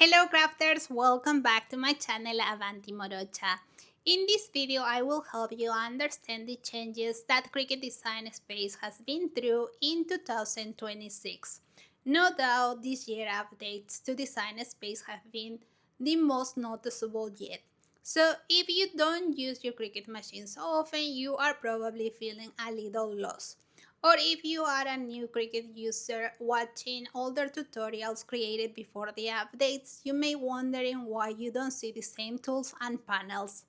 Hello crafters, welcome back to my channel Avanti Morocha. In this video I will help you understand the changes that Cricut Design Space has been through in 2026. No doubt this year updates to Design Space have been the most noticeable yet. So if you don't use your Cricut machine so often, you are probably feeling a little lost. Or if you are a new Cricut user watching older tutorials created before the updates, you may wondering why you don't see the same tools and panels.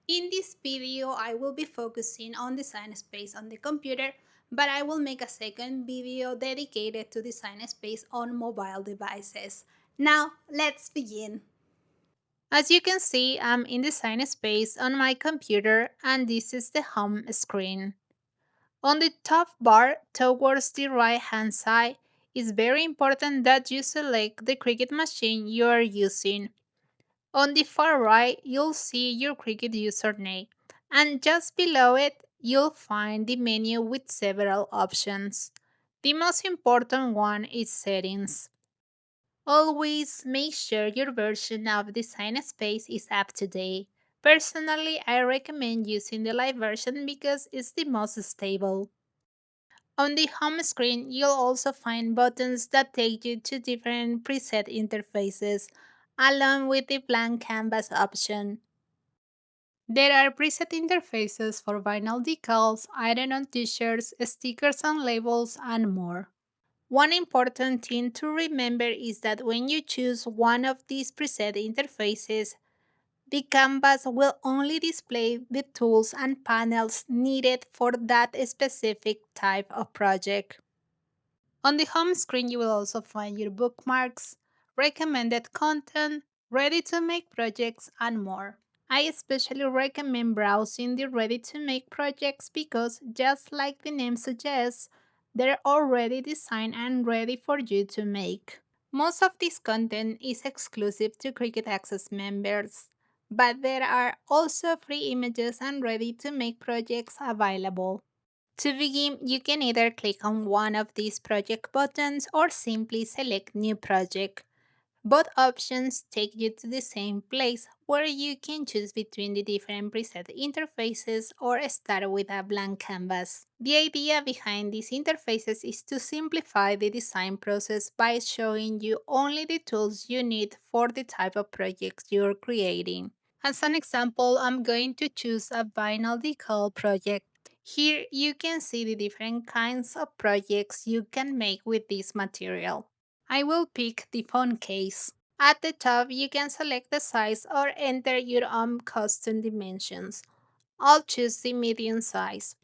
In this video, I will be focusing on design space on the computer, but I will make a second video dedicated to design space on mobile devices. Now, let's begin. As you can see, I'm in design space on my computer and this is the home screen. On the top bar towards the right hand side, it's very important that you select the Cricut machine you are using. On the far right, you'll see your Cricut username, and just below it, you'll find the menu with several options. The most important one is settings. Always make sure your version of Design Space is up to date. Personally, I recommend using the live version because it's the most stable. On the home screen, you'll also find buttons that take you to different preset interfaces, along with the blank canvas option. There are preset interfaces for vinyl decals, iron-on t-shirts, stickers and labels, and more. One important thing to remember is that when you choose one of these preset interfaces, the canvas will only display the tools and panels needed for that specific type of project. On the home screen, you will also find your bookmarks, recommended content, ready to make projects, and more. I especially recommend browsing the ready to make projects because, just like the name suggests, they're already designed and ready for you to make. Most of this content is exclusive to Cricut Access members, but there are also free images and ready to make projects available. To begin, you can either click on one of these project buttons or simply select New Project. Both options take you to the same place where you can choose between the different preset interfaces or start with a blank canvas. The idea behind these interfaces is to simplify the design process by showing you only the tools you need for the type of projects you're creating. As an example, I'm going to choose a vinyl decal project. Here you can see the different kinds of projects you can make with this material. I will pick the phone case. At the top, you can select the size or enter your own custom dimensions. I'll choose the medium size.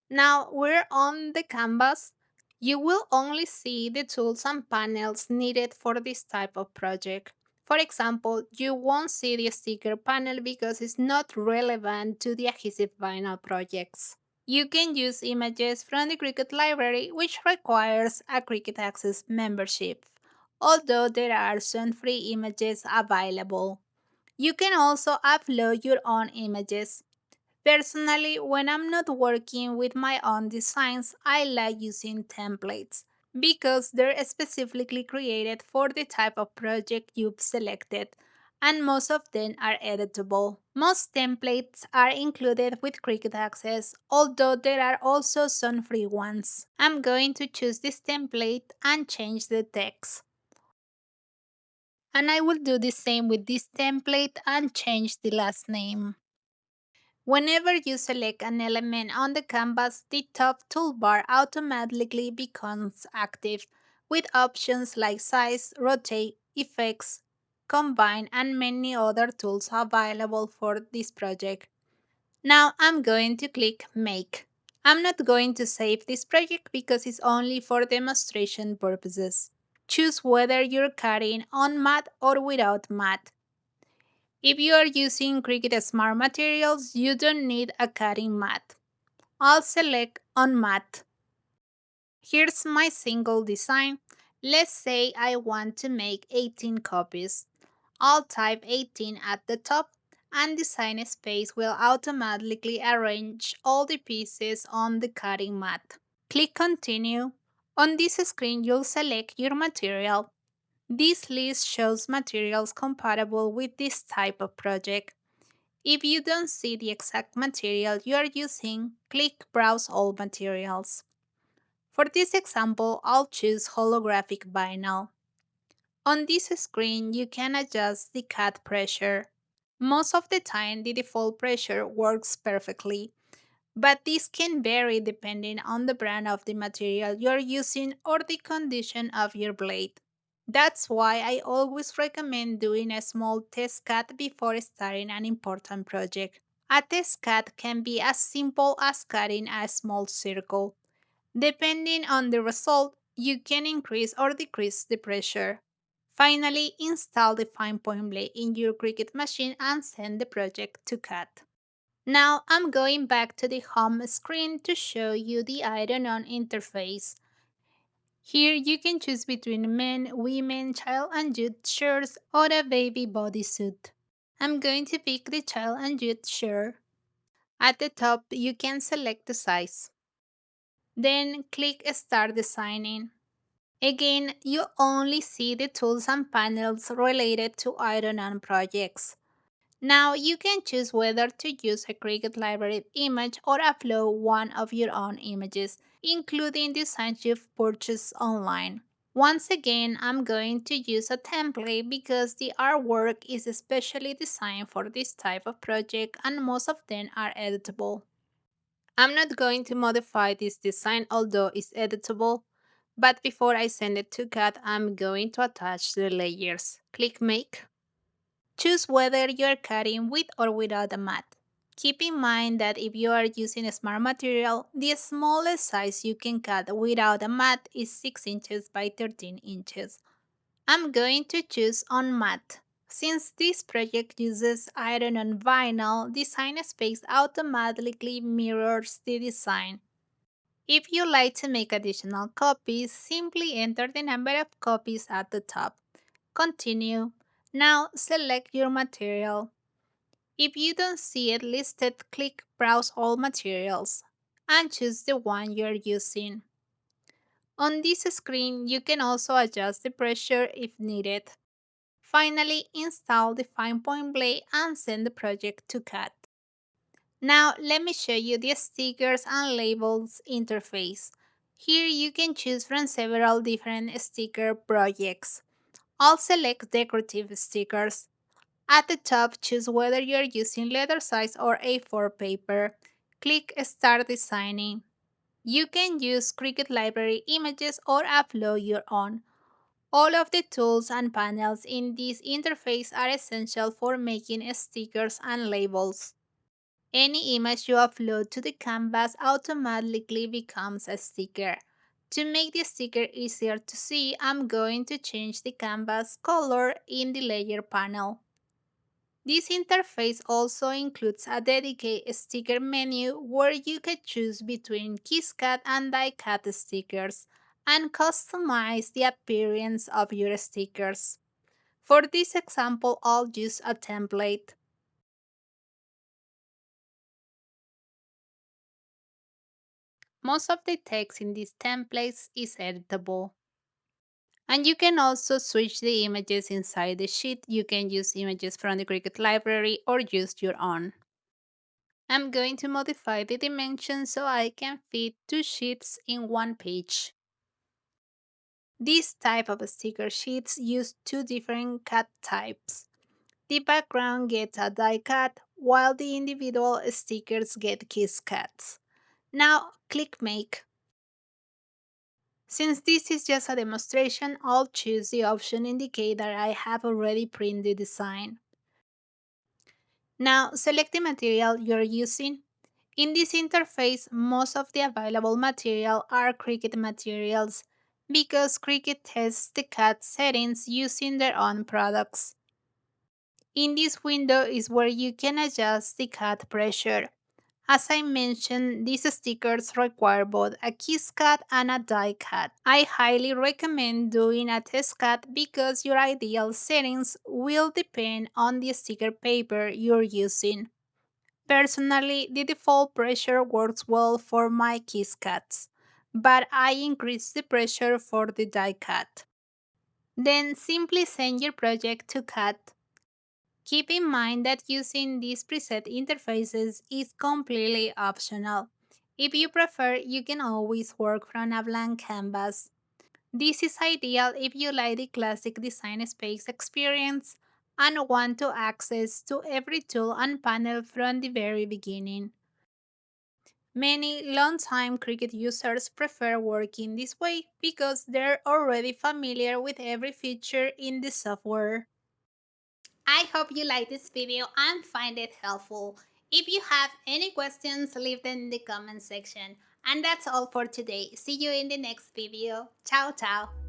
Now we're on the canvas. You will only see the tools and panels needed for this type of project. For example, you won't see the sticker panel because it's not relevant to the adhesive vinyl projects. You can use images from the Cricut library, which requires a Cricut Access membership, although there are some free images available. You can also upload your own images. Personally, when I'm not working with my own designs, I like using templates because they're specifically created for the type of project you've selected, and most of them are editable. Most templates are included with Cricut Access, although there are also some free ones. I'm going to choose this template and change the text. And I will do the same with this template and change the last name. Whenever you select an element on the canvas, the top toolbar automatically becomes active with options like size, rotate, effects, combine, and many other tools available for this project. Now I'm going to click Make. I'm not going to save this project because it's only for demonstration purposes. Choose whether you're cutting on mat or without mat. If you are using Cricut Smart Materials, you don't need a cutting mat. I'll select on mat. Here's my single design. Let's say I want to make 18 copies. I'll type 18 at the top and Design Space will automatically arrange all the pieces on the cutting mat. Click Continue. On this screen, you'll select your material. This list shows materials compatible with this type of project. If you don't see the exact material you are using, click Browse All Materials. For this example, I'll choose holographic vinyl. On this screen, you can adjust the cut pressure. Most of the time, the default pressure works perfectly, but this can vary depending on the brand of the material you're using or the condition of your blade. That's why I always recommend doing a small test cut before starting an important project. A test cut can be as simple as cutting a small circle. Depending on the result, you can increase or decrease the pressure. Finally, install the fine point blade in your Cricut machine and send the project to cut. Now I'm going back to the home screen to show you the iron-on interface. Here you can choose between men, women, child and youth shirts or a baby bodysuit. I'm going to pick the child and youth shirt. At the top you can select the size. Then click Start Designing. Again, you only see the tools and panels related to iron-on projects. Now you can choose whether to use a Cricut library image or upload one of your own images, including designs you've purchased online. Once again, I'm going to use a template because the artwork is especially designed for this type of project and most of them are editable. I'm not going to modify this design although it's editable, but before I send it to cut, I'm going to attach the layers. Click Make. Choose whether you're cutting with or without a mat. Keep in mind that if you are using a smart material, the smallest size you can cut without a mat is 6 inches by 13 inches. I'm going to choose on mat. Since this project uses iron on vinyl, Design Space automatically mirrors the design. If you like to make additional copies, simply enter the number of copies at the top. Continue. Now select your material. If you don't see it listed, click Browse All Materials and choose the one you're using. On this screen, you can also adjust the pressure if needed. Finally, install the fine point blade and send the project to cut. Now, let me show you the stickers and labels interface. Here you can choose from several different sticker projects. I'll select decorative stickers. At the top, choose whether you're using letter size or A4 paper. Click Start Designing. You can use Cricut library images or upload your own. All of the tools and panels in this interface are essential for making stickers and labels. Any image you upload to the canvas automatically becomes a sticker. To make the sticker easier to see, I'm going to change the canvas color in the layer panel. This interface also includes a dedicated sticker menu where you can choose between KissCut and die-cut stickers and customize the appearance of your stickers. For this example, I'll use a template. Most of the text in these templates is editable. And you can also switch the images inside the sheet. You can use images from the Cricut library or use your own. I'm going to modify the dimensions so I can fit two sheets in one page. This type of sticker sheets use two different cut types. The background gets a die cut while the individual stickers get kiss cuts. Now click Make. Since this is just a demonstration, I'll choose the option indicate that I have already printed the design. Now select the material you're using. In this interface, most of the available material are Cricut materials because Cricut tests the cut settings using their own products. In this window is where you can adjust the cut pressure. As I mentioned, these stickers require both a kiss cut and a die cut. I highly recommend doing a test cut because your ideal settings will depend on the sticker paper you're using. Personally, the default pressure works well for my kiss cuts, but I increase the pressure for the die cut. Then simply send your project to Cut. Keep in mind that using these preset interfaces is completely optional. If you prefer, you can always work from a blank canvas. This is ideal if you like the classic design space experience and want to access to every tool and panel from the very beginning. Many long-time Cricut users prefer working this way because they're already familiar with every feature in the software. I hope you like this video and find it helpful. If you have any questions, leave them in the comment section. And that's all for today. See you in the next video. Ciao, ciao.